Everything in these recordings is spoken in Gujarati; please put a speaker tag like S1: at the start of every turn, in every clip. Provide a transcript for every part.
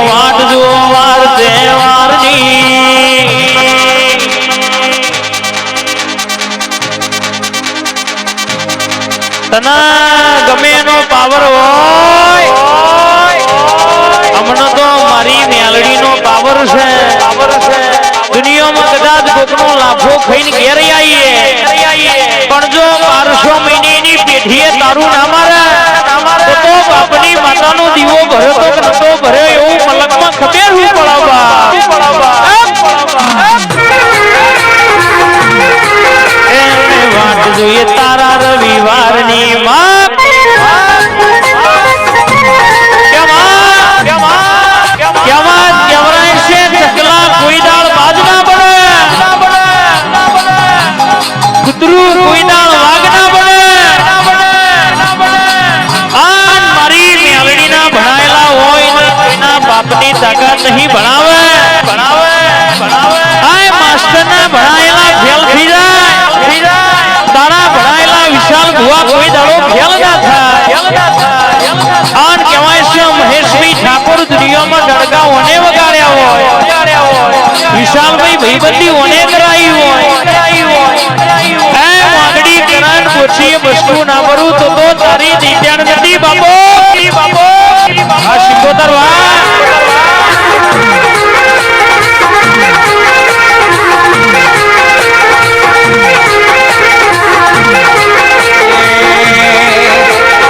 S1: વાટ જો વાર તહેવારની તના ગમે એનો પાવર હોય હમણાં તો મારી મેલડીનો પાવર છે દુનિયામાં કદાચ કોકનો લાભો ખાઈને ઘેર આવીએ પણ જો 1200 મહિનેની પેઢીએ તારું ના મારે તો બાપની માતાનો દીવો ભર્યો તો નતો ભર્યો એવું મલકમાં ખબર હું પડાવવા વાટ જોઈએ તારા રવિવારની માં કોઈ દાળ બાજ ના પડે કૂતરું કોઈ દાળ વાઘ ના પડે આન મારી મેલડીના ભણાયેલા હોય એના બાપની તાકાત નહીં ભણાવે આય માસ્ટરના ભણાયેલા ફેલ થઈ જાય તારા ભણાયેલા વિશાલ ભુવા કોઈ દાડો ફેલ ના થાય આન કહેવાય છે મહેશભાઈ ઠાકોર દુનિયામાં ડણકાઓને વગાડ્યા હોય વિશાલભાઈ ભાઈબંધી ઓને કરાઈ હોય એ વાગડી કરાન પોચીએ વસ્તુ ના કરું તો તારી દીત્યાણ નથી બાપો આ શિકોતર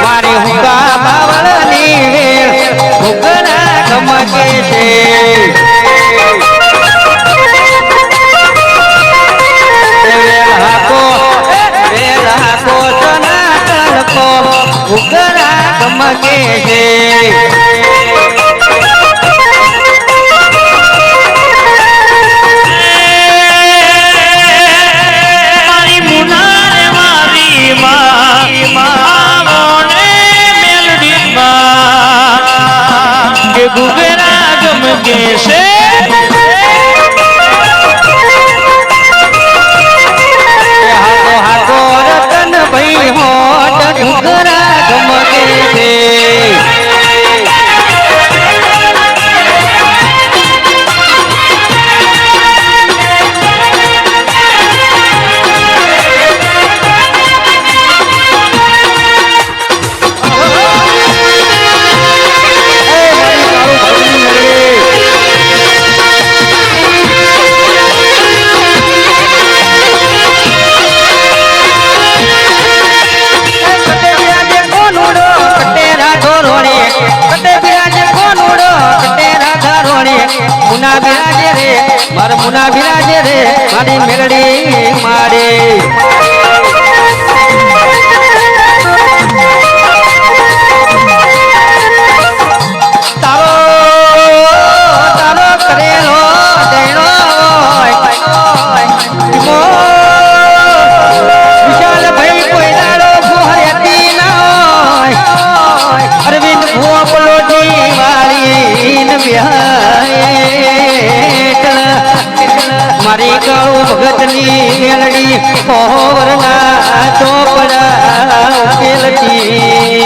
S2: મારી હુકા બાવળની હુકના ગમકે છે ઉગરા ગમકે છે
S1: મારી મુનારે મારી માને મેલડી માં કે ઉગરા ગમકે છે
S2: ભાઈ હોટ ઢુકરા ગમકે છે મુના બિરાજે રે મારા મુના બિરાજે રે મારી મેલડી મારે તારો કરેલો દેણો વિશાલ ભાઈ કોઈ દાડો ભોહયતી ના અરવિંદ ભોપલો જીવાળી મારી કાળુ ભગતની મેલડી કોવરના ચોપડા ઉકેલતી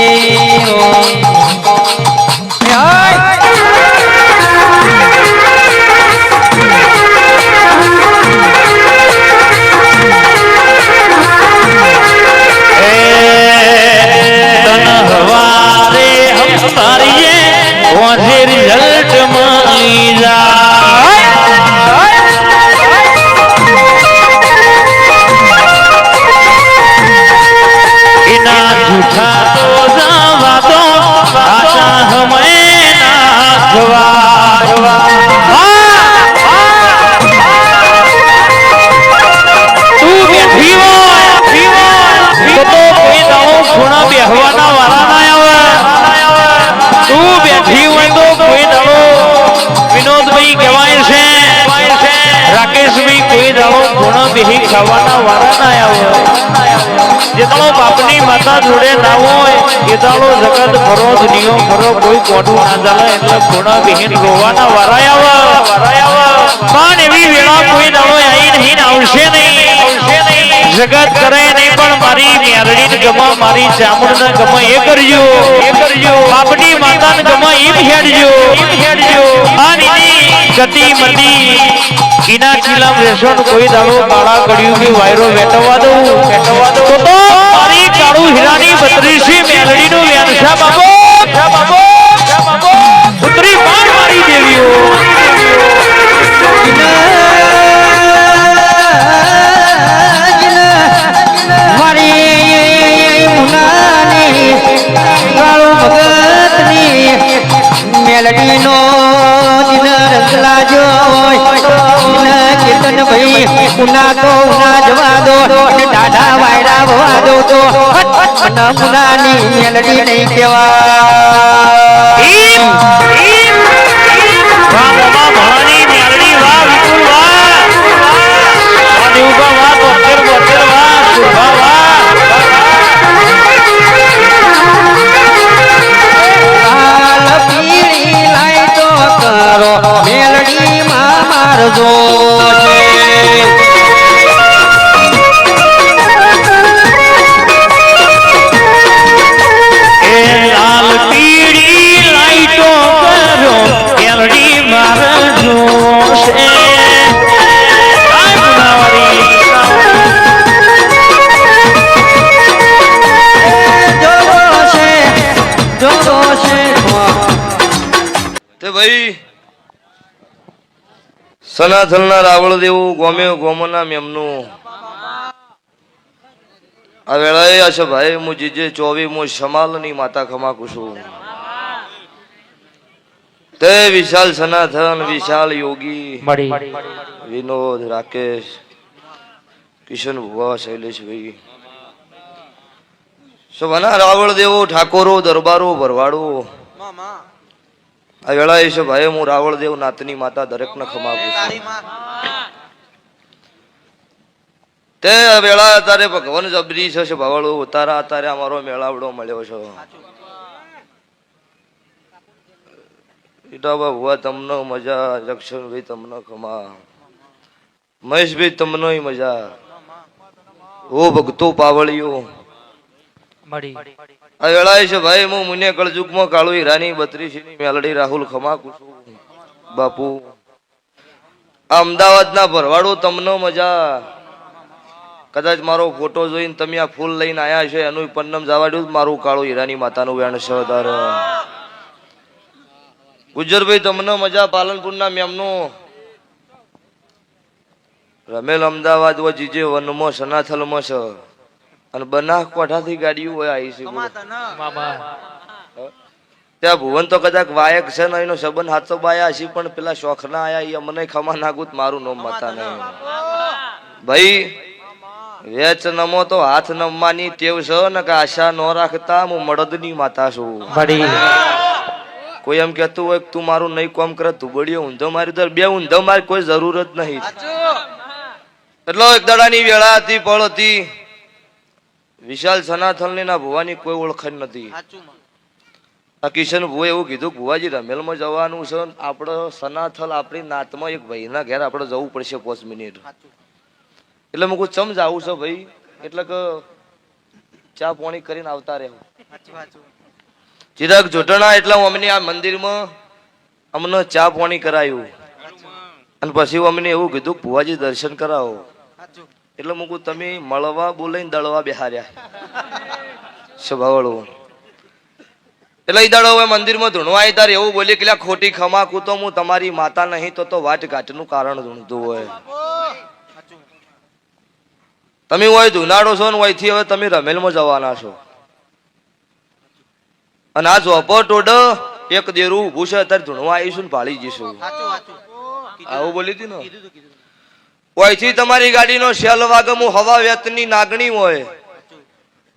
S1: રિઝલ્ટ મળી જાય એના જૂઠા તો જવા તો આશા હમે ના જવા તું બેઠી હોય તો કોઈ દાવો ખૂણા બેહવાના વાળા ના આવે તું બેઠી હોય તો કોઈ દાડો વિનોદભાઈ કહેવાય છે રાકેશભાઈ કોઈ દાડો ગુણ બેહી ખાવાના વાળા ના આવે જે દાડો બાપની માતા જોડે ના હોય એ દાડો જગત ફરો દુનિયો ફરો કોઈ કોઠું ના ચાલે એટલે ગુણ બેહીન રોવાના વાળા આવે પણ એવી વેળા કોઈ દાડો આવી નહીં આવશે નહીં જગત કરે નહીં પણ મારી મેરડીને ગમા મારી ચામુંડને ગમા એ કરજો બાપની માતાને ગમા એ હેડજો આની ગતિ મતી ઈના કિલમ રેશન કોઈ દાડો કાળા કડિયું કે વાયરો વેટવા દઉં તો મારી કાળુ હીરાની 32 મેલડી નો વ્યાનસા બાબો પુત્રી માર મારી દેવીઓ
S2: મારી મુનાની કાળુ ભગતની મેલડીનો દિન રંગલા જોય કીર્તન ભાઈ ઉના તો ઉના જવા દો દાદા વાયરા ભવા દો તો મુનાની મેલડી નહીં કેવા
S1: વાહ બાબા ભવાની મેલડી વાહ વિપુલ વાહ દેવબા વાહ બોતેર વાહ સુભા વાહ
S2: પીળી લાઈ તો કરો મેલડી માં મારજો
S1: એ લાલ પીળી લાઈટો કરો મેલડી મારજો છે આ ગુનાવારી
S3: તે ભાઈ સનાથલના રાવળ દેવું ગોમે ગોમના મેમનું આ વેળાએ હશે ભાઈ હું જીજે 24 હું શમાલની માતા ખમાકું છું તે વિશાલ સનાથન વિશાલ યોગી
S1: મળી
S3: વિનોદ રાકેશ કિશન ભુવા શૈલેષભાઈ સભાના રાવળ દેવો ઠાકોરો દરબારો ભરવાડો આ વેળાએ છે ભાઈ હું રાવળ દેવ નાતની માતા દરેકને ખમાવું છું તે વેળા તારે ભગવાન જબરી છે ભાવળો ઉતારા તારે અમારો મેળાવડો મળ્યો છે ઈટાબા ભુવા તમને મજા લક્ષણભાઈ તમને ખમા મહેશભાઈ તમને મજા ઓ ભક્તો પાવળિયો
S1: મળી
S3: આ વેળાએ છે ભાઈ હું મુને કળજુગમાં કાળુ હીરાની 32 ની મેલડી રાહુલ ખમાકું છું બાપુ આ અમદાવાદના ભરવાડો તમને મજા કદાચ મારો ફોટો જોઈને તમે આ ફૂલ લઈને આયા છે એનું પન્નમ જવાડ્યું મારું કાળુ હીરાની માતાનું વેણ સરદાર ગુજરભાઈ તમને મજા પાલનપુરના મેમનું રમેલ અમદાવાદ વ જીજે વનમાં સનાથલમાં છે અને બનાસ કોઠાથી ગાડીઓ હોય આવી છે ત્યાં ભુવન તો કદાચ વાયક છે ને એનો સંબંધ હાથો બાયા હશે પણ પેલા શોખ ના આયા એ મને ખમા નાગુત મારું નામ માતા નહીં ભાઈ વેચ નમો તો હાથ નમવાની ટેવ છે ને કે આશા ન રાખતા હું મળદની માતા છું કોઈ એમ કહેતું હોય તું મારું નહીં કોમ કરે તું બળ્યો ઊંધો મારી તો બે ઊંધો મારી કોઈ જરૂર જ નહીં એટલો એક દાડાની વેળા હતી પળ હતી વિશાલ સનાથલની ના ભુવાની કોઈ ઓળખાણ નથી આ કિશન ભુવા એવું કીધું ભુવાજી રમેલમાં જવાનું છે આપણે સનાથલ આપણી નાતમાં એક ભાઈના ઘેર આપણે જવું પડશે 5 મિનિટ એટલે મેં કહું ચમ જાવું છે ભાઈ એટલે કે ચા પાણી કરીને આવતા રહેવું ચિરાગ જોટણા એટલે અમને આ મંદિરમાં અમને ચા પાણી કરાયું અને પછી અમને એવું કીધું ભુવાજી દર્શન કરાવો એટલે હું કહું તમે મળવા બોલાઈને દળવા બેહાર્યા સ્વભાવળું એટલે એ દાડો હવે મંદિરમાં ધૂણવા આવી તારે એવું બોલી કે ખોટી ખમાકું તો હું તમારી માતા નહીં તો વાટ ઘાટનું કારણ ધૂણતું હોય તમે હોય ધુનાડો છો ને હોયથી હવે તમે રમેલમાં જવાના છો અને આ ઝોપો ટોડ એક દેરું ઊભું છે અત્યારે ધૂણવા આવીશું ને ભાળી જઈશું આવું બોલી હતી ને ઓયથી તમારી ગાડીનો શેલ વાગે હું હવા વેતની નાગણી હોય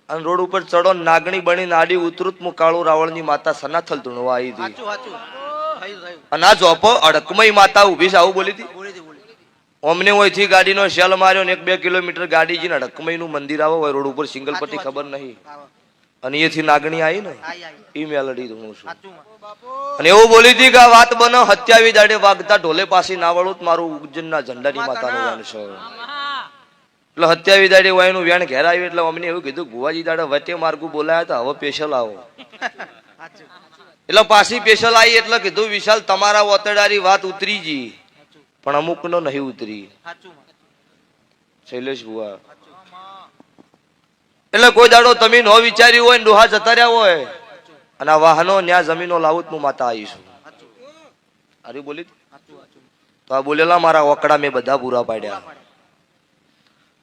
S3: અને રોડ ઉપર ચડો નાગણી બની નાડી ઉતરુત હું કાળુ રાવળની માતા સનાથલ ધૂણવા આવી હતી અને આ ઝોપો અડકમય માતા ઊભી છે આવું બોલી હતી અમને ઓયથી ગાડીનો શેલ માર્યો ને 1-2 કિલોમીટર ગાડી જઈને અડકમય નું મંદિર આવો હોય રોડ ઉપર સિંગલ પટ્ટી ખબર નહીં અને એથી નાગણી આવી ને એ મેલડી ધૂણું છું અને એવું બોલી હતી કે આ વાત બનો 27 દાડે વાગતા ઢોલે પાસે ના વળું મારું ઉજ્જૈનના ઝંડાની માતાનું વેણ છે એટલે 27 દાડે વાયનું વેણ ઘેર આવ્યું એટલે અમને એવું કીધું ભુવાજી દાડે વચ્ચે માર્ગુ બોલાયા હતા હવે સ્પેશિયલ આવો એટલે પાછી સ્પેશિયલ આવી એટલે કીધું વિશાલ તમારા ઓતડારી વાત ઉતરી ગઈ પણ અમુક નો નહીં ઉતરી શૈલેષ ભુવા એટલે કોઈ દાડો તમે ન વિચાર્યું હોય ને ડોહા જતા રહ્યા હોય અને આ વાહનો ન્યા જમીનો લાવું હું માતા આવીશું અરે બોલી તો આ બોલેલા મારા ઓકડા મેં બધા પૂરા પાડ્યા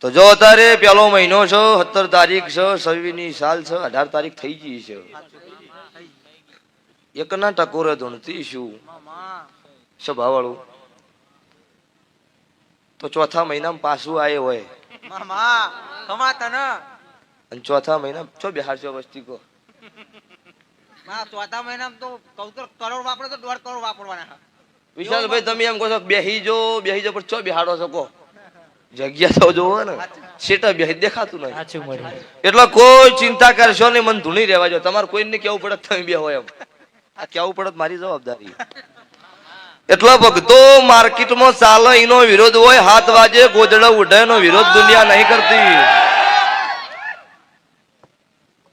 S3: તો જો અત્યારે પેલો મહિનો છે 17 તારીખ છે 26 સાલ છે 18 તારીખ થઈ ગઈ છે એક ના ટકોરે ધૂણતી શું સ્વભાવવાળું તો ચોથા મહિનામાં પાછું આવે હોય અને ચોથા મહિના છો બિહાર છો વસ્તી કો
S2: ચોથા મહિનામાં તો કરોડ વાપરો તો 1.5 કરોડ વાપરવાના.
S3: વિશાલભાઈ તમે એમ કહો છો બેહી જો પણ છો બિહાડો છો કો જગ્યા તો જોવો ને સેટા બેહી દેખાતું નહીં
S1: સાચું મળ્યું
S3: એટલે કોઈ ચિંતા કરશો નહીં મન ધૂણી રહેવા જો તમારે કોઈને કેવું પડે તમે બે હોય એમ આ કેવું પડે મારી જવાબદારી એટલે ભક્તો માર્કેટમાં ચાલે એનો વિરોધ હોય 7 વાગે ગોદડા ઉઠે એનો વિરોધ દુનિયા નહીં કરતી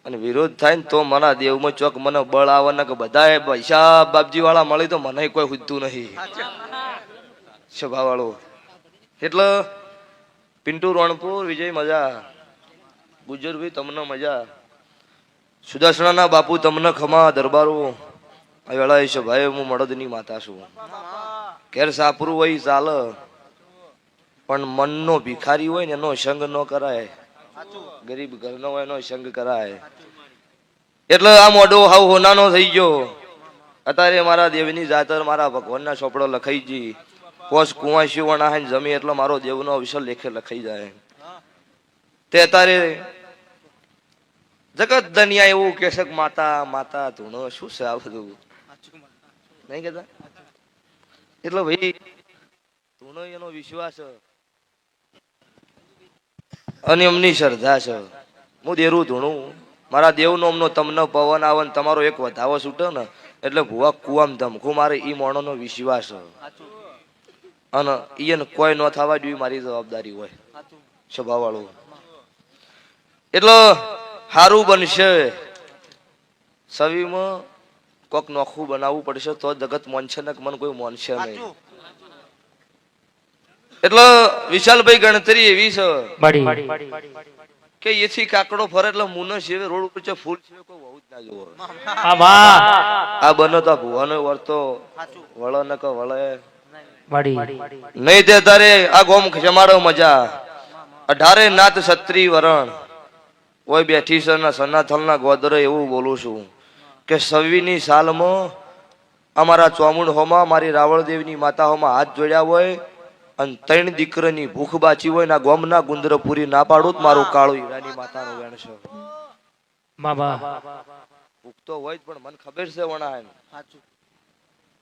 S3: અને વિરોધ થાય ને તો મારા દેવમાં ચોક મને બળ આવે ને કે બધા પૈસા બાપજી વાળા મળી તો મને કોઈ હુજતું નહીં સ્વભાવ વાળો એટલે પિન્ટુ રણપુર વિજય મજા ગુજરભાઈ તમને મજા સુદર્શના બાપુ તમને ખમા દરબારો આ વેળા છે ભાઈ હું મળદની માતા છું ઘેર સાપરું હોય ચાલે પણ મનનો ભિખારી હોય ને એનો સંગ ન કરાય ગરીબ ઘરનો હોય એનો સંગ કરાય એટલે આ મોઢો હાવ હોનાનો થઈ ગયો અત્યારે મારા દેવની જાતર મારા ભગવાનના ચોપડો લખાઈ ગઈ પોસ કુંવાસી વણા જમી એટલે મારો દેવનો વિષય લેખે લખાઈ જાય તે અત્યારે જગત દનિયા એવું કે છે માતા માતા ધૂણો શું છે આ બધું નહીં કેતા એટલે ભાઈ ધૂણો એનો વિશ્વાસ અને એમની શ્રદ્ધા છે હું દેરું ધૂણું મારા દેવનો અમનો તમને પવન આવે ને તમારો એક વધાવો છૂટે ને એટલે ભુવા કુવામ ધમકું મારે ઈ મોણોનો વિશ્વાસ અને એને કોઈ ન થવા જોઈએ મારી જવાબદારી હોય સ્વભાવ વાળું એટલે સારું બનશે સવીમાં કોક નોખું બનાવવું પડશે તો જગત મોનશે ને મને કોઈ મોનશે નહીં એટલે વિશાલભાઈ ગણતરી એવી છે કે એથી કાકડો ફરે એટલે મુનો સેવે રોડ ઉપર છે ફૂલ છે કોઈ બહુ જ ના જોવો આ બનો તો ભુવાનો વર્તો વળે ન કે વળે નહીં તે તારે આ ગોમ જમાડો મજા 18 નાથ ક્ષત્રિય વરણ ઓય બેઠી છે ને સનાથલના ગોદરે એવું બોલું છું કે 26ની સાલમાં અમારા ચોમુંડ હોમાં મારી રાવળદેવની માતા હોમાં હાથ જોડ્યા હોય અને 3 દીકરાની ભૂખ બાચી હોય ને ગોમના ગુંદર પૂરી ના પાડું તો મારું કાળું હીરાની માતાનું વેણ છે ભૂખ તો હોય જ પણ મને ખબર છે વણા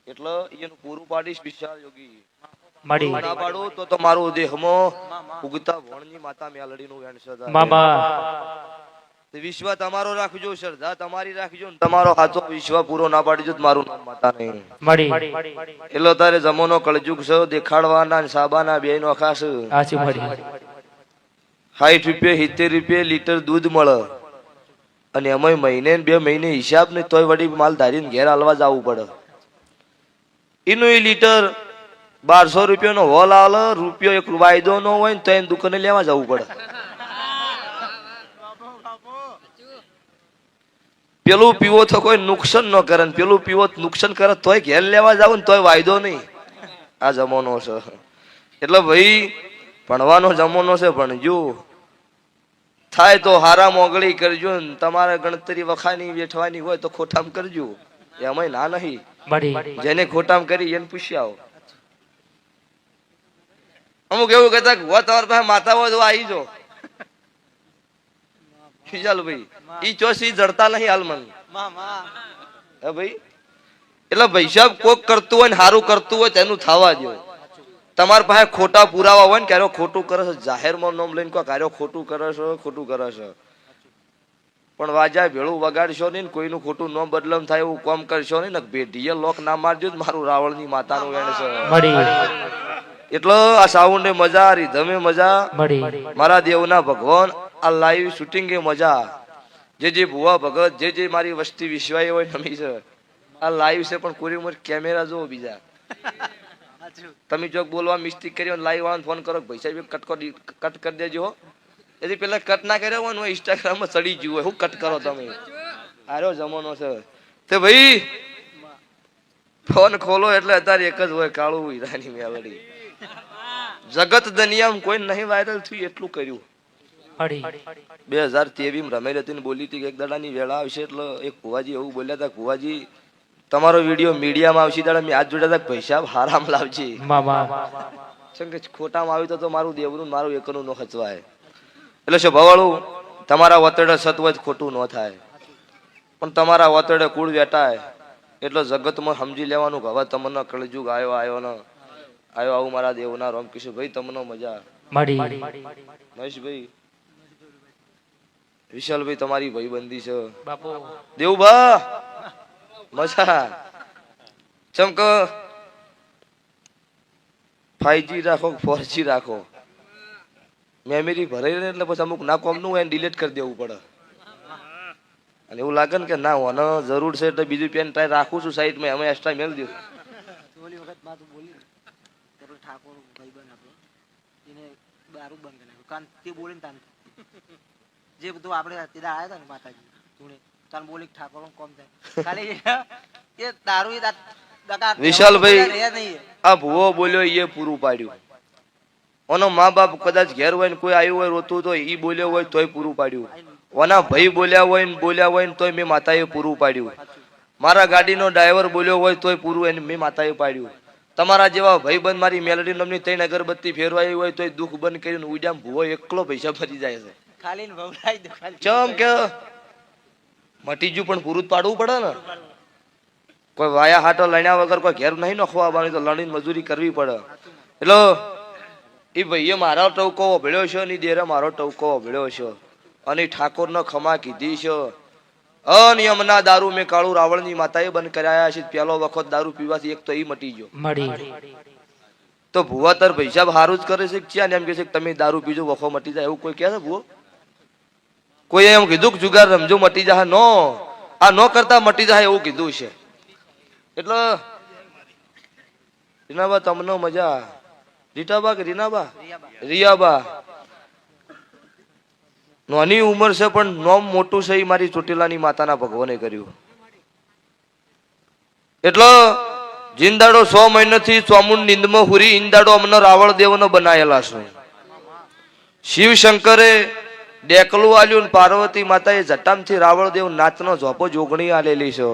S3: એટલે એનું પૂરું પાડીશ વિશાલ યોગી ના પાડું તો મારું દેહમાં ઉગતા ભણની માતા મેલડીનું વેણ છે વિશ્વ તમારો રાખજો શ્રદ્ધા તમારી રાખજો ને તમારો હાથો વિશ્વ પૂરો ના પાડીજો મારું નામ માતા નહીં એટલે તારે જમોનો કળજુગ છે દેખાડવાના સાબાના બે નો ખાસ 60 રૂપિયા 70 રૂપિયા લીટર દૂધ મળે અને એમાં મહિને 2 મહિને હિસાબ નહીં તોય વળી માલ ધારીને ઘેર હાલવા જવું પડે એનું એ લીટર 1200 રૂપિયાનો હોલ આલે રૂપિયો એક વાયદો નો હોય ને તો એને દુકાને લેવા જવું પડે પેલું પીવો તો કોઈ નુકસાન ન કરે પેલું પીવો નુકસાન કરે તોય ઘેર લેવા જાવ ને તોય વાયદો નહીં આ જમાનો છે એટલે ભાઈ ભણવાનો જમાનો છે ભણજો થાય તો હારા મોગળી કરજો ને તમારે ગણતરી વખાની બેઠવાની હોય તો ખોટામ કરજો એમાં ના નહીં જેને ખોટામ કરી એને પૂછી આવો અમુક એવું કહેતા કે તમારી પાસે માતા હોય તો આવી જો ચાલ ભાઈ ઈ ચોસી જડતા નહીં હાલ મન હે ભાઈ એટલે પૈસા કોક કરતું હોય ને સારું કરતું હોય તેનું થવા દો તમારી પાસે ખોટા પુરાવા હોય ને ક્યારે ખોટું કરે છે જાહેરમાં નામ લઈને કોઈ કાર્યો ખોટું કરે છે પણ વાજા ભેળું વગાડશો નહીં કોઈનું ખોટું ન બદલમ થાય એવું કામ કરશો નહીં ને ભેટીએ લોક ના મારજો મારું રાવળની માતાનું વેણ છે એટલે આ સાઉન્ડે મજા રીધમે મજા મારા દેવના ભગવાન આ લાઈવ શૂટિંગ એ મજા જે ભુવા ભગત જે મારી વસ્તી વિશ્વાય હોય નમી છે આ લાઈવ છે પણ કોરી ઉંમર કેમેરા જોવો બીજા તમે જો બોલવા મિસ્ટેક કરી લાઈવ વાળાને ફોન કરો ભાઈ સાહેબ કટ કરી દેજો હો. એથી પેલા કટ ના કર્યો હોય ને ઇન્સ્ટાગ્રામમાં ચડી ગયું હોય હું કટ કરો તમે આરો જમાનો છે તે ભાઈ ફોન ખોલો એટલે અત્યારે એક જ હોય કાળું હીરાની મેલડી જગત દુનિયામાં કોઈ નહીં વાયરલ થયું એટલું કર્યું 2023 રમેલ હતી ને બોલી હતી કે એક દાડાની વેળા આવશે એટલે એક ભુવાજી એવું બોલ્યા હતા ભુવાજી તમારો વિડીયો મીડિયામાં આવશે દાડા મેં હાથ જોડ્યા હતા પૈસા હારામ લાવજે કેમ કે ખોટામાં આવ્યું તો મારું દેવનું મારું એકનું ન ખચવાય એટલે શું ભવાળું તમારા વતડે સત હોય ખોટું ન થાય પણ તમારા વતડે કુળ વેટાય એટલે જગતમાં સમજી લેવાનું કે હવે તમને કળજુગ આવ્યો ને આવ્યો આવું મારા દેવના રામકૃષ્ણ ભાઈ તમને મજા મહેશભાઈ વિશાલભાઈ તમારી ભાઈબંધી છે દેવભા મજા ચમક 5G રાખો 4G રાખો મેમરી ભરાઈ રહે એટલે પછી અમુક ના કોમનું હોય ડિલીટ કરી દેવું પડે અને એવું લાગે ને કે ના હોને જરૂર છે એટલે બીજું પેન ટ્રાય રાખું છું સાઈડમાં અમે એક્સ્ટ્રા મેળ દઉં
S2: ઓલી વખત માં તું બોલી ને ઠાકોર ભાઈબંધ આપણો એને દારૂ બંધ કરી નાખ્યો કારણ તે બોલે ને તાન જે બધું આપણે સીધા આવ્યા હતા ને માતાજી ધૂણે તાન બોલી ઠાકોર કોમ થાય ખાલી એ દારૂ
S3: વિશાલભાઈ આ ભૂવો બોલ્યો એ પૂરું પાડ્યું ઓનો મા બાપ કદાચ ઘેર હોય ને કોઈ આવ્યું હોય રોતું તો ઈ બોલ્યો હોય તોય પૂરું પાડ્યું ઓના ભાઈ બોલ્યા હોય ને તોય મેં માતાએ પૂરું પાડ્યું મારા ગાડીનો ડ્રાઈવર બોલ્યો હોય તોય પૂરું એને મેં માતાએ પાડ્યું તમારા જેવા ભાઈબંધ મારી મેલડી નામની 3 અગરબત્તી ફેરવાઈ હોય તોય દુઃખ બંધ કરીને ઉડ્યામ ભૂવો એકલો પૈસા ભરી જાય છે
S2: ખાલી ને વવડાઈ દે ખાલી
S3: ચમ કે મટીજુ પણ પૂરું જ પાડવું પડે ને કોઈ વાયા હાટો લણ્યા વગર કોઈ ઘેર નહીં નખવા આવવાની તો લણીને મજૂરી કરવી પડે એટલે એ ભાઈએ મારો ટવકો ઓભળ્યો છે ને દેરે મારો ટવકો ઓભળ્યો છે અને ઠાકોરનો ખમા કીધી છે અનિયમના દારૂ મેં કાળુ રાવણની માતાએ બંધ કરાયા છે પેલો વખત દારૂ પીવાથી એક તો એ મટી ગયો તો ભુવા તાર પૈસા હારું જ કરે છે ક્યાં ને એમ કે છે તમે દારૂ પીજો વખો મટી જાય એવું કોઈ કહે છે ભુવો કોઈ એમ કીધું કે જુગાર રમજો મટી જાય નો આ નો કરતા મટી જાય એવું કીધું છે એટલે રીનાબા તમને મજા રીટાબા કે રીનાબા રિયાબા નાની ઉંમર છે પણ નોમ મોટું છે એ મારી ચોટીલાની માતાના ભગવાને કર્યું એટલે જિંદાડો 100 મહિનાથી ચોમુંડ નિંદમાં હુરી ઇંદાડો અમને રાવળ દેવનો બનાયેલા છે શિવ શંકરે ડેકલું આલ્યું પાર્વતી માતાએ જટામથી રાવળ દેવ નાચનો ઝોપો જોગણી આલેલી છે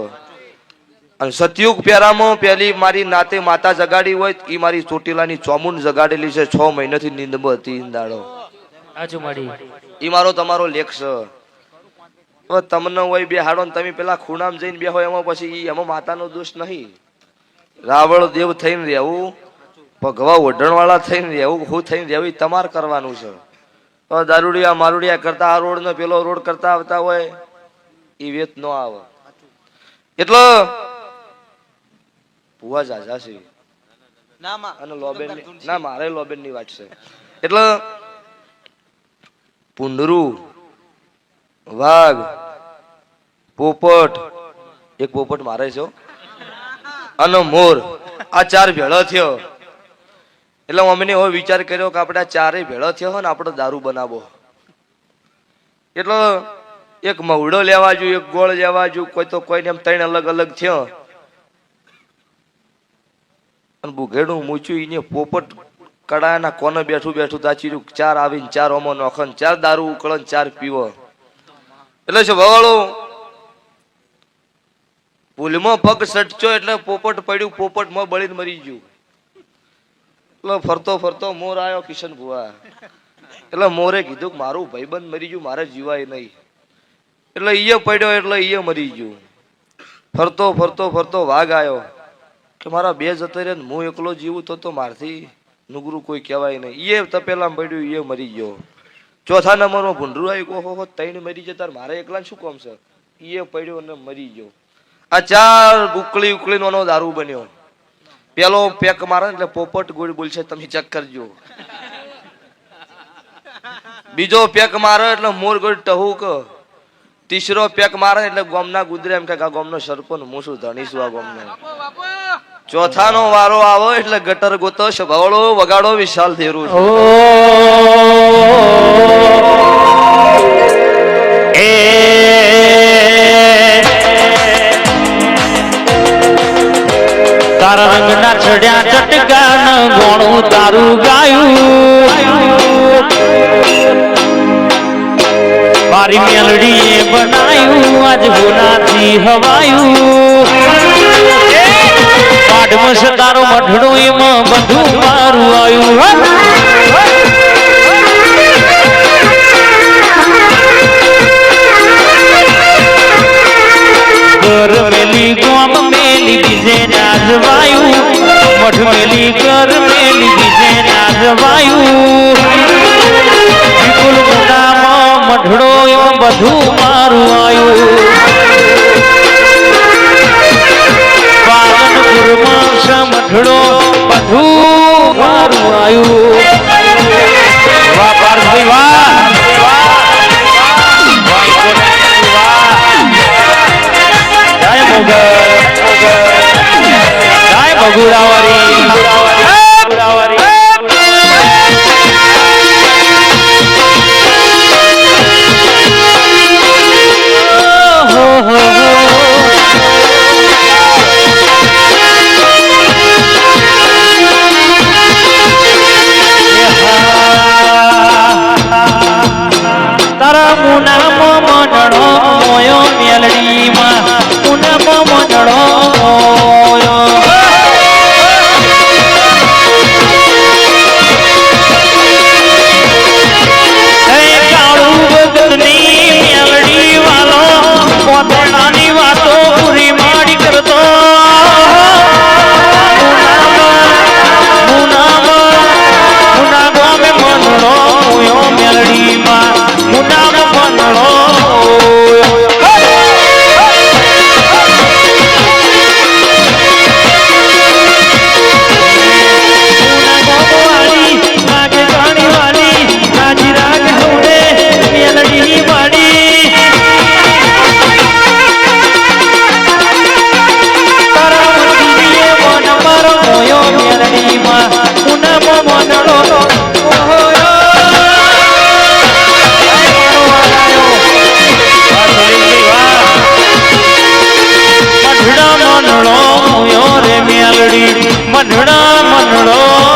S3: અને સતયુગ પેરામાં પેલી મારી નાતે માતા જગાડી હોય એ મારી ચોટીલાની ચોમુંડ જગાડેલી છે 6 મહિનાથી નિંદમાં હતી ઇંદાડો ઈ મારો તમારો લેખ છે તમને હોય બે હાડો ને તમે પેલા ખૂણામાં જઈને બે હોય એમાં પછી એમાં માતાનો દોષ નહીં રાવળ દેવ થઈને રહેવું ભગવા ઓઢણ વાળા થઈને રહેવું હું થઈને રહેવું તમારે કરવાનું છે તો દારૂડિયા મારુડિયા કરતા આ રોડ ને પેલો રોડ કરતા આવતા હોય એ વેત ન આવે એટલે ભુવા જાજા છે અને લોબેન ના મારે લોબેન ની વાત છે એટલે પુંડરું વાઘ પોપટ એક પોપટ મારે છે અને મોર આ 4 ભેળો થયો એટલે અમને એવો વિચાર કર્યો કે આપણે આ 4 ભેળો થયો ને આપણે દારૂ બનાવો એટલે એક મવડો લેવા જોઈએ એક ગોળ લેવા જોઈએ કોઈ તો કોઈને એમ 3 અલગ અલગ થયો અને બુઘેડું મૂચ્યું એને પોપટ કડાના કોને બેઠું તાચી 4 આવીને 4 ઓમો નોખન 4 દારૂ ઉકળન 4 પીવો એટલે છે ભવાળો ભૂલમાં પગ સટચો એટલે પોપટ પડ્યું પોપટમાં બળીને મરી ગયું એટલે ફરતો મોર આવ્યો કિશન ભુવા એટલે મોરે કીધું કે મારું ભાઈબંધ મરી ગયું મારે જીવાય નહીં એટલે ઈએ પડ્યો એટલે ઈએ મરી ગયું ફરતો વાઘ આવ્યો કે મારા 2 જતો રહે હું એકલો જીવું તો મારથી નુગરું કોઈ કહેવાય નહીં એ તપેલામાં પડ્યું એ મરી ગયો ચોથા નંબરમાં ભૂંડરું આવ્યું ઓહો 3 મરી જતા મારે એકલા શું કામ છે એ પડ્યો અને મરી ગયો આ 4 ઉકળી નો દારૂ બન્યો પેલો પેક મારે એટલે પોપટ ગોળ બોલશે તમે ચેક કરજો બીજો પેક મારે એટલે મોર ગોળ ટહુક તીસરો પેક મારે એટલે ગોમના ગુદરે એમ કે આ ગોમનો સરપંચ હું શું ધણીશું આ ગોમનો. ચોથાનો વારો આવો એટલે ગટર ગોતો સભાવડો વગાડો વિશાલ ધેરું
S1: ઓ એ તારા રંગના ચડ્યા ચટકાન ગોણું તારું ગાયું મારી મેલડીએ બનાયું આજ ગુનાથી હવાયું પાડમાં છે તારો મઢડો એમાં બધું મારું આવ્યું ઘર મેલી ગોમ મેલી બીજે રાજવાયું મઠ મેલી ઘર મેલી બીજે રાજવાયું વિપુલ મુનામાં મઢડો એમાં બધું મારું આવ્યું પાલનપુરમાં સમઢડો બધું મારું આવ્યું વાહ પાર્થભાઈ વાહ જય મોગલ જય બગુડાવારી તારા મુનામાં મંડળો મોયો મેલડીમાં મુનામાં મંડળો મોયો હે કાળું ભગતની મેલડી વાલો પોતાની વાતો પૂરી માડી કરતો મુના ગામે મંડળો મોયો મેલડીમાં મુનામાં મંડળો મઢડા મનડો